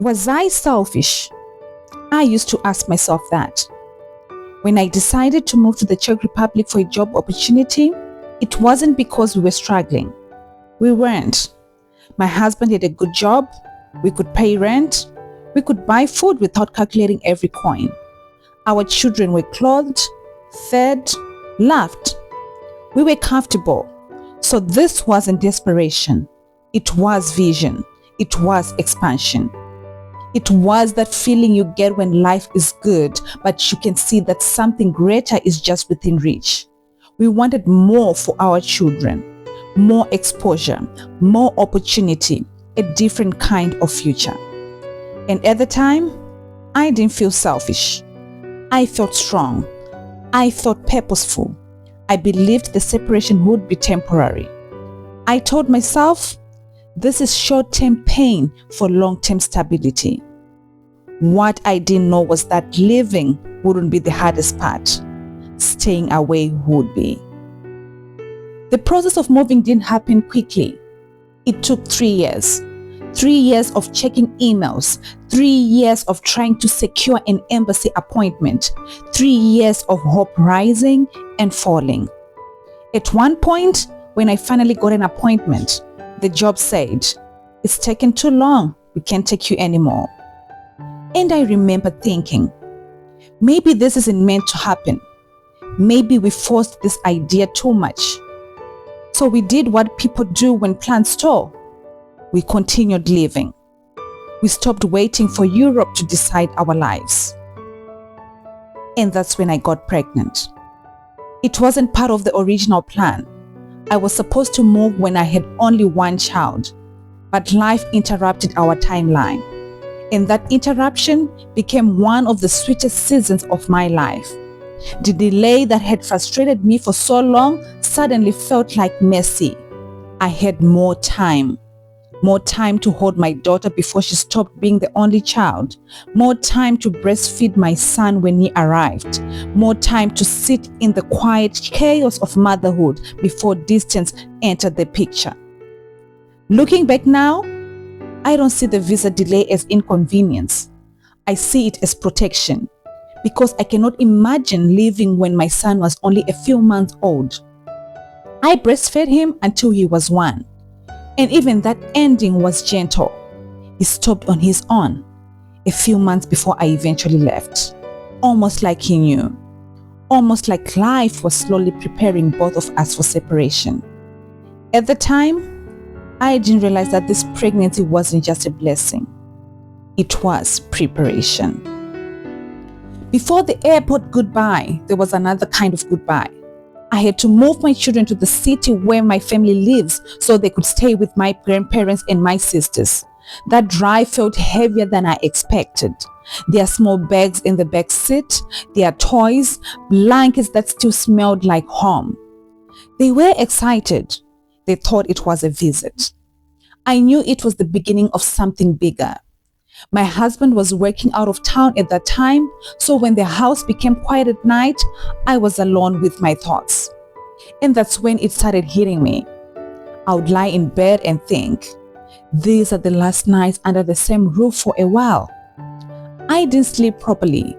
Was I selfish? I used to ask myself that. When I decided to move to the Czech Republic for a job opportunity, it wasn't because we were struggling. We weren't. My husband had a good job, we could pay rent, we could buy food without calculating every coin. Our children were clothed, fed, loved. We were comfortable. So this wasn't desperation. It was vision. It was expansion. It was that feeling you get when life is good, but you can see that something greater is just within reach. We wanted more for our children. More exposure, more opportunity, a different kind of future. And at the time, I didn't feel selfish. I felt strong. I felt purposeful. I believed the separation would be temporary. I told myself, this is short-term pain for long-term stability. What I didn't know was that living wouldn't be the hardest part. Staying away would be. The process of moving didn't happen quickly. It took 3 years. 3 years of checking emails. 3 years of trying to secure an embassy appointment. 3 years of hope rising and falling. At one point, when I finally got an appointment, the job said, "It's taken too long. We can't take you anymore." And I remember thinking, maybe this isn't meant to happen. Maybe we forced this idea too much. So we did what people do when plans stall. We continued living. We stopped waiting for Europe to decide our lives. And that's when I got pregnant. It wasn't part of the original plan. I was supposed to move when I had only one child, but life interrupted our timeline. And that interruption became one of the sweetest seasons of my life. The delay that had frustrated me for so long suddenly felt like mercy. I had more time to hold my daughter before she stopped being the only child, more time to breastfeed my son when he arrived, more time to sit in the quiet chaos of motherhood before distance entered the picture. Looking back now, I don't see the visa delay as inconvenience. I see it as protection, because I cannot imagine living when my son was only a few months old. I breastfed him until he was 1. And even that ending was gentle. He stopped on his own a few months before I eventually left. Almost like he knew. Almost like life was slowly preparing both of us for separation. At the time, I didn't realize that this pregnancy wasn't just a blessing. It was preparation. Before the airport goodbye, there was another kind of goodbye. I had to move my children to the city where my family lives so they could stay with my grandparents and my sisters. That drive felt heavier than I expected. There are small bags in the back seat, there are toys, blankets that still smelled like home. They were excited. They thought it was a visit. I knew it was the beginning of something bigger. My husband was working out of town at that time, so when the house became quiet at night, I was alone with my thoughts. And that's when it started hitting me. I would lie in bed and think, these are the last nights under the same roof for a while. I didn't sleep properly.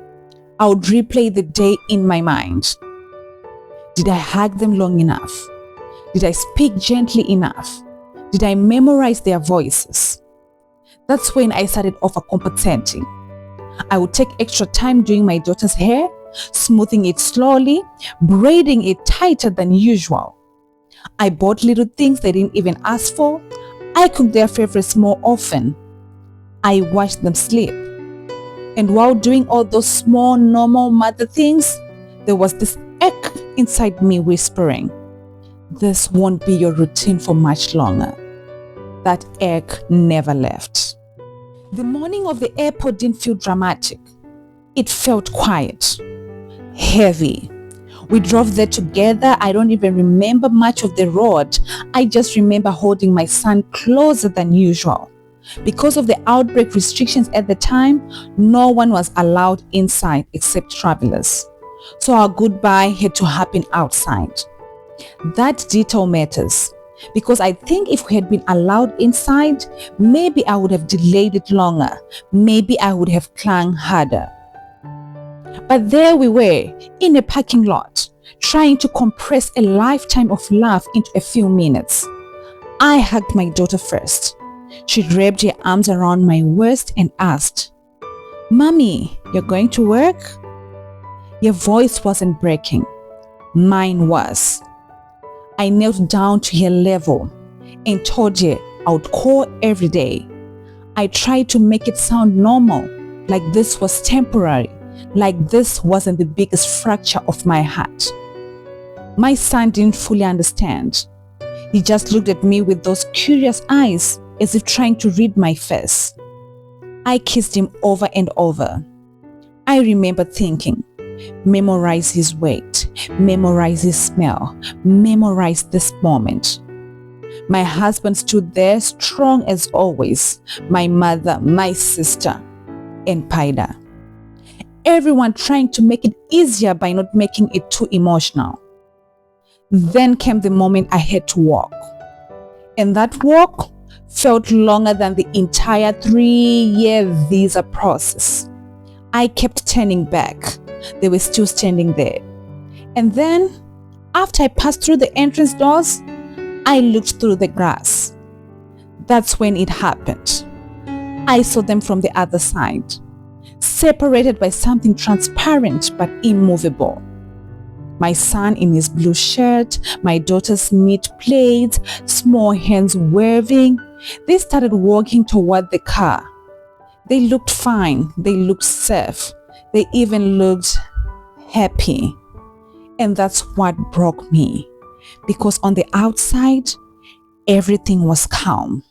I would replay the day in my mind. Did I hug them long enough? Did I speak gently enough? Did I memorize their voices? That's when I started overcompensating. I would take extra time doing my daughter's hair, smoothing it slowly, braiding it tighter than usual. I bought little things they didn't even ask for. I cooked their favorites more often. I watched them sleep. And while doing all those small, normal mother things, there was this ache inside me whispering, this won't be your routine for much longer. That ache never left. The morning of the airport didn't feel dramatic. It felt quiet, heavy. We drove there together. I don't even remember much of the road. I just remember holding my son closer than usual. Because of the outbreak restrictions at the time, no one was allowed inside except travelers. So our goodbye had to happen outside. That detail matters because I think if we had been allowed inside, maybe I would have delayed it longer. Maybe I would have clung harder. But there we were in a parking lot, trying to compress a lifetime of love into a few minutes. I hugged my daughter first. She wrapped her arms around my waist and asked, "Mommy, you're going to work?" Your voice wasn't breaking. Mine was. I knelt down to her level and told her I would call every day. I tried to make it sound normal, like this was temporary, like this wasn't the biggest fracture of my heart. My son didn't fully understand. He just looked at me with those curious eyes, as if trying to read my face. I kissed him over and over. I remember thinking, memorize his weight, memorize his smell, memorize this moment. My husband stood there strong as always, my mother, my sister, and Paida. Everyone trying to make it easier by not making it too emotional. Then came the moment I had to walk. And that walk felt longer than the entire 3-year visa process. I kept turning back. They were still standing there. And then, after I passed through the entrance doors, I looked through the grass. That's when it happened. I saw them from the other side, separated by something transparent but immovable. My son in his blue shirt, my daughter's neat plaids, small hands waving. They started walking toward the car. They looked fine. They looked safe. They even looked happy. And that's what broke me, because on the outside, everything was calm.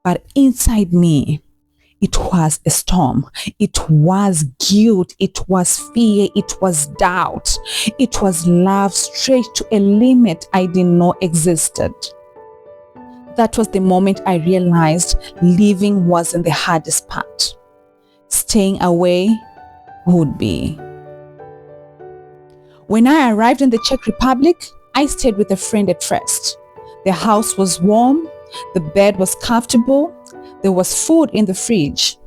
But inside me, it was a storm. It was guilt. It was fear. It was doubt. It was love stretched to a limit I didn't know existed. That was the moment I realized leaving wasn't the hardest part. Staying away would be. When I arrived in the Czech Republic, I stayed with a friend at first. The house was warm. The bed was comfortable. There was food in the fridge.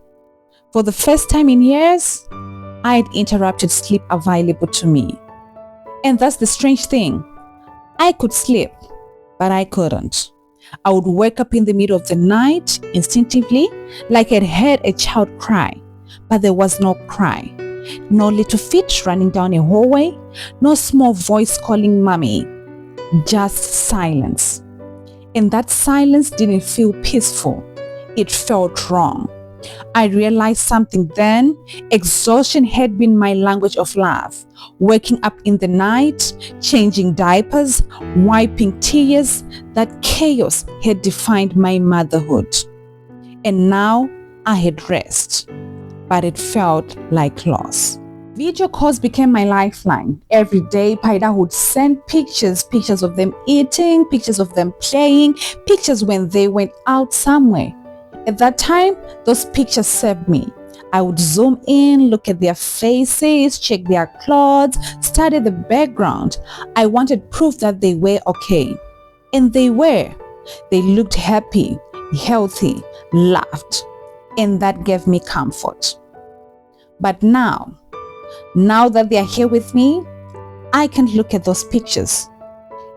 For the first time in years, I had interrupted sleep available to me. And that's the strange thing. I could sleep, but I couldn't. I would wake up in the middle of the night instinctively, like I'd heard a child cry, but there was no cry. No little feet running down a hallway, no small voice calling mommy, just silence. And that silence didn't feel peaceful. It felt wrong. I realized something then. Exhaustion had been my language of love. Waking up in the night, changing diapers, wiping tears, that chaos had defined my motherhood. And now I had rest, but it felt like loss. Video calls became my lifeline. Every day, Paida would send pictures of them eating, pictures of them playing, pictures when they went out somewhere. At that time, those pictures served me. I would zoom in, look at their faces, check their clothes, study the background. I wanted proof that they were okay. And they were. They looked happy, healthy, laughed. And that gave me comfort. But now that they are here with me, I can't look at those pictures.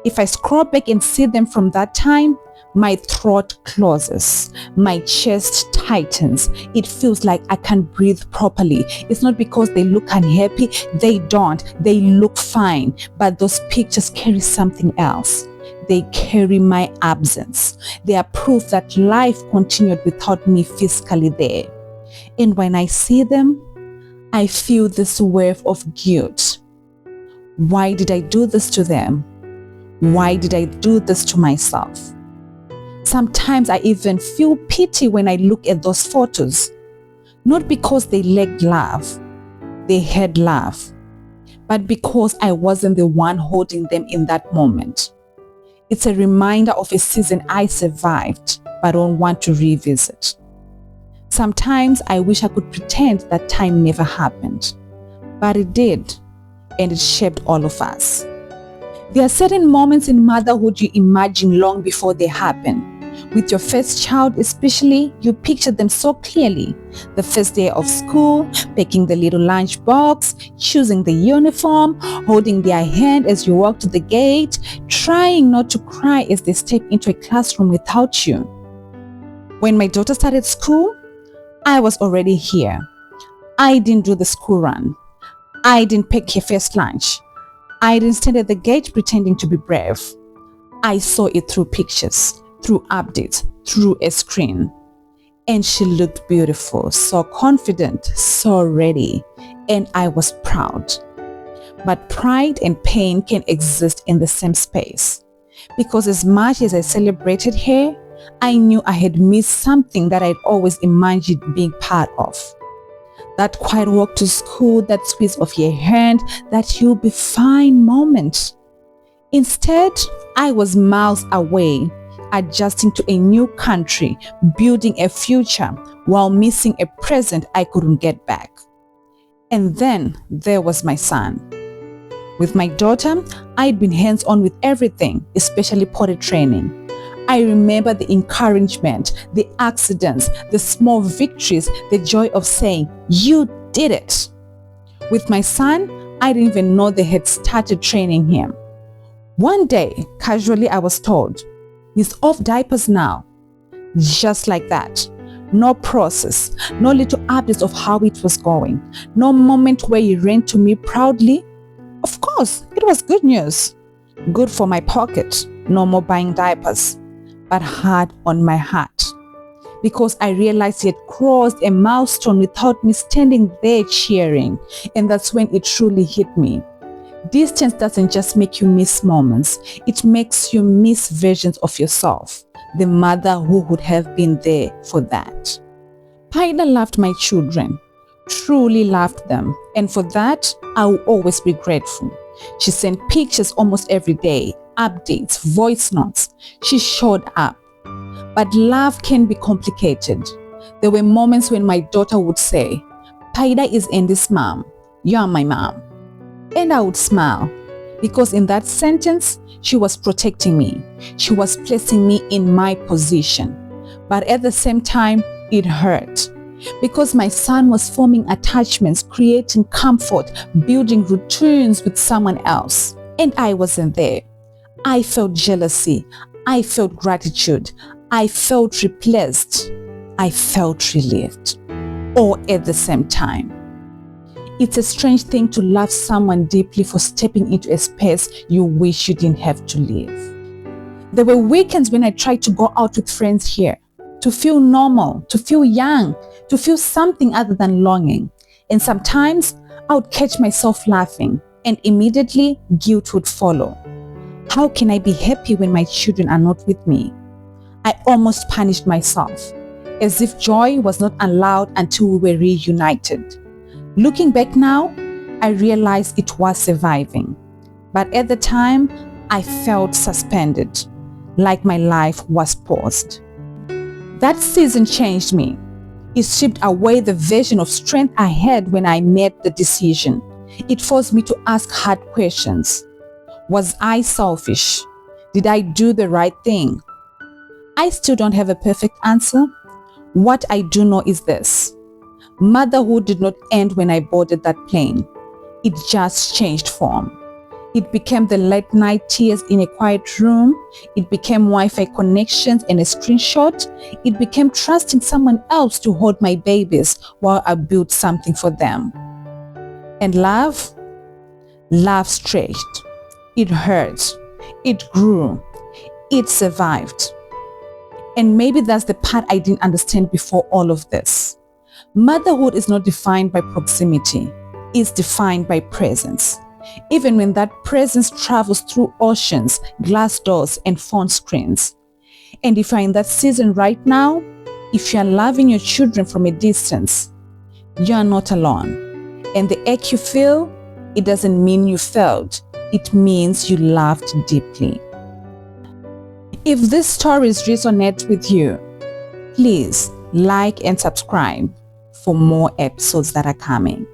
If I scroll back and see them from that time, my throat closes, my chest tightens. It feels like I can't breathe properly. It's not because they look unhappy. They don't. They look fine. But those pictures carry something else. They carry my absence. They are proof that life continued without me physically there. And when I see them, I feel this wave of guilt. Why did I do this to them? Why did I do this to myself? Sometimes I even feel pity when I look at those photos. Not because they lacked love, they had love, but because I wasn't the one holding them in that moment. It's a reminder of a season I survived, but don't want to revisit. Sometimes I wish I could pretend that time never happened, but it did, and it shaped all of us. There are certain moments in motherhood you imagine long before they happen. With your first child especially, you picture them so clearly. The first day of school, packing the little lunch box, choosing the uniform, holding their hand as you walk to the gate, trying not to cry as they step into a classroom without you. When my daughter started school, I was already here. I didn't do the school run. I didn't pack her first lunch. I didn't stand at the gate pretending to be brave. I saw it through pictures, through updates, through a screen. And she looked beautiful, so confident, so ready. And I was proud. But pride and pain can exist in the same space. Because as much as I celebrated her, I knew I had missed something that I'd always imagined being part of. That quiet walk to school, that squeeze of your hand, that you'll be fine moment. Instead, I was miles away, adjusting to a new country, building a future while missing a present I couldn't get back. And then there was my son. With my daughter, I'd been hands-on with everything, especially potty training. I remember the encouragement, the accidents, the small victories, the joy of saying, "You did it." With my son, I didn't even know they had started training him. One day, casually, I was told, "He's off diapers now." Just like that. No process, no little updates of how it was going, no moment where he ran to me proudly. Of course, it was good news. Good for my pocket, no more buying diapers, but hard on my heart. Because I realized he had crossed a milestone without me standing there cheering. And that's when it truly hit me. Distance doesn't just make you miss moments, it makes you miss versions of yourself, the mother who would have been there for that. Paida loved my children, truly loved them, and for that, I will always be grateful. She sent pictures almost every day, updates, voice notes. She showed up. But love can be complicated. There were moments when my daughter would say, "Paida is Andy's mom. You are my mom." And I would smile, because in that sentence, she was protecting me. She was placing me in my position. But at the same time, it hurt. Because my son was forming attachments, creating comfort, building routines with someone else. And I wasn't there. I felt jealousy. I felt gratitude. I felt replaced. I felt relieved. All at the same time. It's a strange thing to love someone deeply for stepping into a space you wish you didn't have to live. There were weekends when I tried to go out with friends here, to feel normal, to feel young, to feel something other than longing. And sometimes I would catch myself laughing, and immediately guilt would follow. How can I be happy when my children are not with me? I almost punished myself, as if joy was not allowed until we were reunited. Looking back now, I realized it was surviving. But at the time, I felt suspended, like my life was paused. That season changed me. It stripped away the version of strength I had when I made the decision. It forced me to ask hard questions. Was I selfish? Did I do the right thing? I still don't have a perfect answer. What I do know is this. Motherhood did not end when I boarded that plane. It just changed form. It became the late night tears in a quiet room. It became Wi-Fi connections and a screenshot. It became trusting someone else to hold my babies while I built something for them. And love? Love stretched. It hurt. It grew. It survived. And maybe that's the part I didn't understand before all of this. Motherhood is not defined by proximity. It's defined by presence. Even when that presence travels through oceans, glass doors, and phone screens. And if you're in that season right now, if you're loving your children from a distance, you're not alone. And the ache you feel, it doesn't mean you failed. It means you loved deeply. If these stories resonate with you, please like and subscribe for more episodes that are coming.